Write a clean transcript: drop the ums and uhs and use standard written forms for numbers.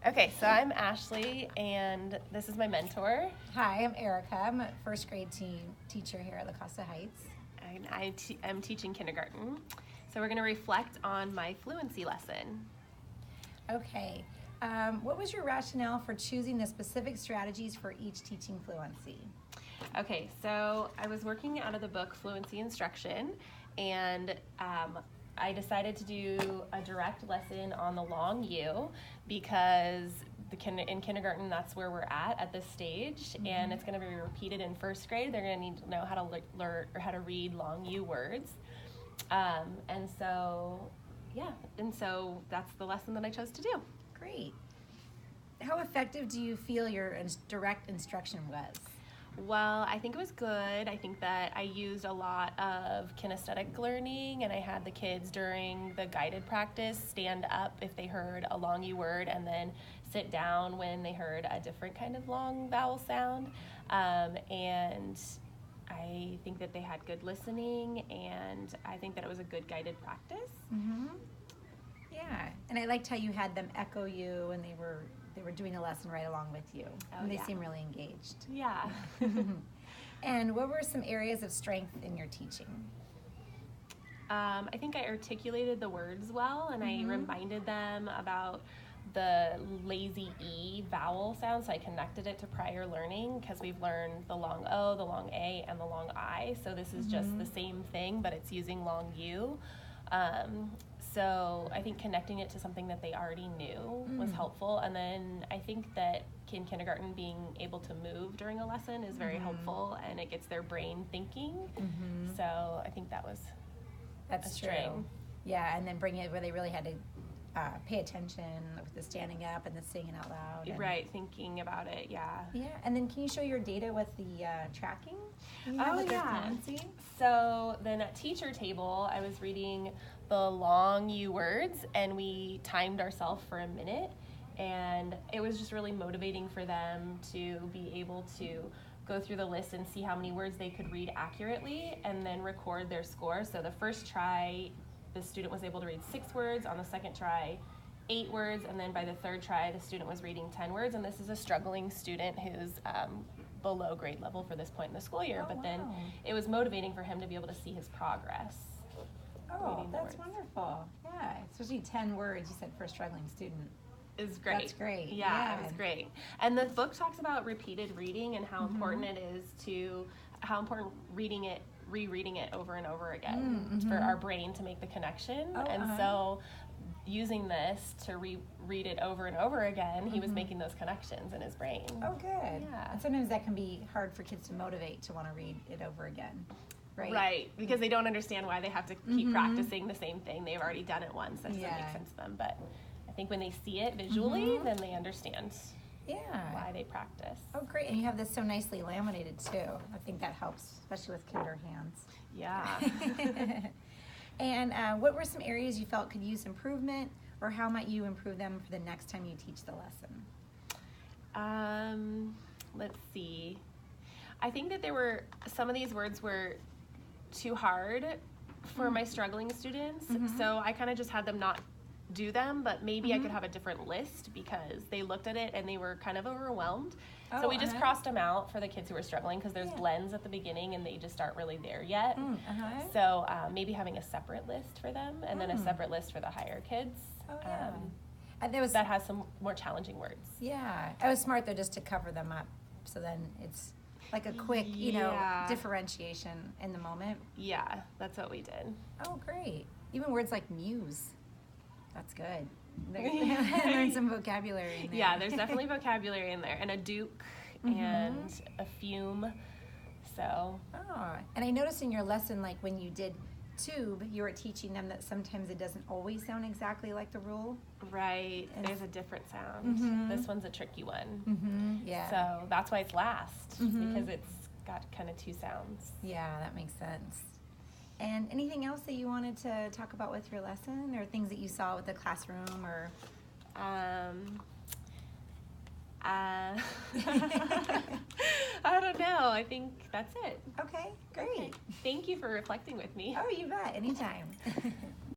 Okay, so I'm Ashley, and this is my mentor. Hi, I'm Erica. I'm a first grade teacher here at La Costa Heights. And I'm teaching kindergarten. So we're going to reflect on my fluency lesson. Okay, what was your rationale for choosing the specific strategies for each teaching fluency? Okay, so I was working out of the book Fluency Instruction, and I decided to do a direct lesson on the long U because in kindergarten that's where we're at this stage, and it's going to be repeated in first grade. They're going to need to know how to learn or how to read long U words, and so that's the lesson that I chose to do. Great. How effective do you feel your direct instruction was? Well, I think it was good. I think that I used a lot of kinesthetic learning, and I had the kids during the guided practice stand up if they heard a long U word and then sit down when they heard a different kind of long vowel sound. And I think that they had good listening, and I think that it was a good guided practice. Mm-hmm. Yeah, and I liked how you had them echo you, and they were doing a lesson right along with you. And they seem really engaged. Yeah. And what were some areas of strength in your teaching? I think I articulated the words well, and I reminded them about the lazy E vowel sound, so I connected it to prior learning because we've learned the long O, the long A, and the long I, so this is just the same thing, but it's using long U. So I think connecting it to something that they already knew was helpful, and then I think that in kindergarten being able to move during a lesson is very helpful, and it gets their brain thinking. So I think that's true. Yeah, and then bring it where they really had to pay attention with the standing up and the singing out loud. Right, thinking about it, yeah. Yeah, and then can you show your data with the tracking? Oh, yeah. So then at teacher table, I was reading the long U words, and we timed ourselves for a minute, and it was just really motivating for them to be able to go through the list and see how many words they could read accurately and then record their score. So the first try, the student was able to read 6 words. On the second try, 8 words, and then by the third try, the student was reading 10 words, and this is a struggling student who's below grade level for this point in the school year, then it was motivating for him to be able to see his progress. Oh, that's wonderful. Yeah, especially 10 words, you said, for a struggling student. Is great. That's great. Yeah, it was great. And the book talks about repeated reading and how important it is rereading it over and over again for our brain to make the connection. So using this to read it over and over again, he was making those connections in his brain. Oh, good. Yeah. And sometimes that can be hard for kids to motivate to want to read it over again. Right, because they don't understand why they have to keep practicing the same thing. They've already done it once. That doesn't make sense to them. But I think when they see it visually, then they understand why they practice. Oh, great. And you have this so nicely laminated, too. I think that helps, especially with kinder hands. Yeah. And what were some areas you felt could use improvement, or how might you improve them for the next time you teach the lesson? Let's see. I think that some of these words were too hard for my struggling students, so I kind of just had them not do them, but maybe I could have a different list because they looked at it and they were kind of overwhelmed. So we just crossed them out for the kids who were struggling because there's blends at the beginning and they just aren't really there yet. So maybe having a separate list for them and then a separate list for the higher kids. That has some more challenging words. Yeah, it was smart though just to cover them up, so then it's like a quick, differentiation in the moment. Yeah, that's what we did. Oh, great. Even words like muse. That's good. Learn some vocabulary in there. Yeah, there's definitely vocabulary in there. And a duke and a fume. So. Oh, and I noticed in your lesson, like when you did tube, you were teaching them that sometimes it doesn't always sound exactly like the rule. Right. There's a different sound. This one's a tricky one. Yeah. So that's why it's last, because it's got kind of 2 sounds. Yeah, that makes sense. And anything else that you wanted to talk about with your lesson, or things that you saw with the classroom, or? I don't know. I think that's it. Okay, great. Thank you for reflecting with me. Oh, you bet. Anytime.